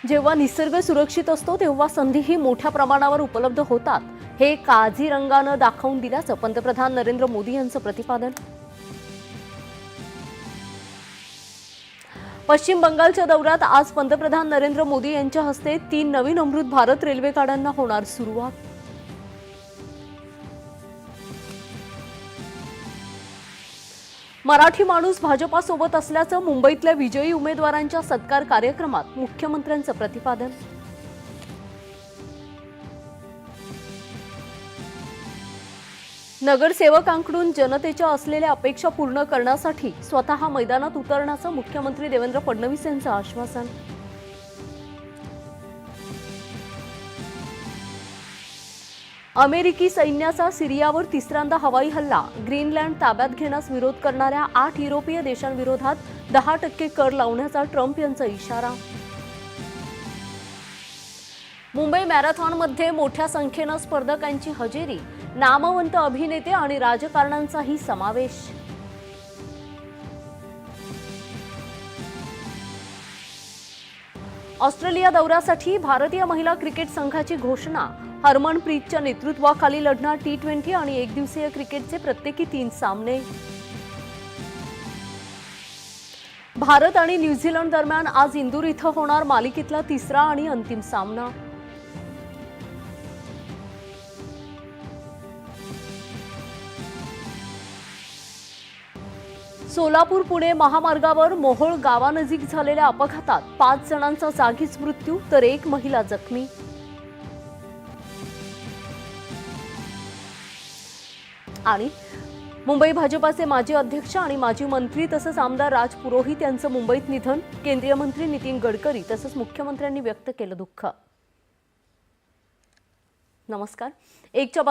जेव्हा निसर्ग सुरक्षित असतो तेव्हा संधीही मोठ्या प्रमाणावर उपलब्ध होतात, हे काझीरंगानं दाखवून दिल्याचं पंतप्रधान नरेंद्र मोदी यांचं प्रतिपादन. पश्चिम बंगालच्या दौऱ्यात आज पंतप्रधान नरेंद्र मोदी यांच्या हस्ते 3 नवीन अमृत भारत रेल्वे गाड्यांना होणार सुरुवात. मराठी माणूस भाजपासोबत असल्याचं मुंबईतल्या विजयी उमेदवारांच्या सत्कार कार्यक्रमात मुख्यमंत्र्यांचं प्रतिपादन. नगरसेवकांकडून जनतेच्या असलेल्या अपेक्षा पूर्ण करण्यासाठी स्वतः मैदानात उतरण्याचं मुख्यमंत्री देवेंद्र फडणवीस यांचं आश्वासन. अमेरिकी सैन्याचा सिरियावर तिसऱ्यांदा हवाई हल्ला. ग्रीनलँड ताब्यात घेण्यास विरोध करणाऱ्या 8 युरोपीय देशांविरोधात 10% कर लावण्याचा ट्रम्प यांचा इशारा. मुंबई मॅरेथॉनमध्ये मोठ्या संख्येनं स्पर्धकांची हजेरी. नामवंत अभिनेते आणि राजकारण्यांचाही समावेश. ऑस्ट्रेलिया दौऱ्यासाठी भारतीय महिला क्रिकेट संघाची घोषणा. हरमनप्रीतच्या नेतृत्वाखाली लढणार T20 आणि एकदिवसीय क्रिकेटचे प्रत्येकी 3 सामने. भारत आणि न्यूझीलंड दरम्यान आज इंदूर इथं होणार मालिकेतला तिसरा आणि अंतिम सामना. सोलापूर पुणे महामार्गावर मोहोळ गावानजीक झालेल्या अपघातात 5 जणांचा जागीच मृत्यू तर 1 महिला जखमी. आणि मुंबई भाजपाचे माजी अध्यक्ष आणि माजी मंत्री तसंच आमदार राज पुरोहित यांचं मुंबईत निधन. केंद्रीय मंत्री नितीन गडकरी तसंच मुख्यमंत्र्यांनी व्यक्त केलं दुःख. नमस्कार. एकच्या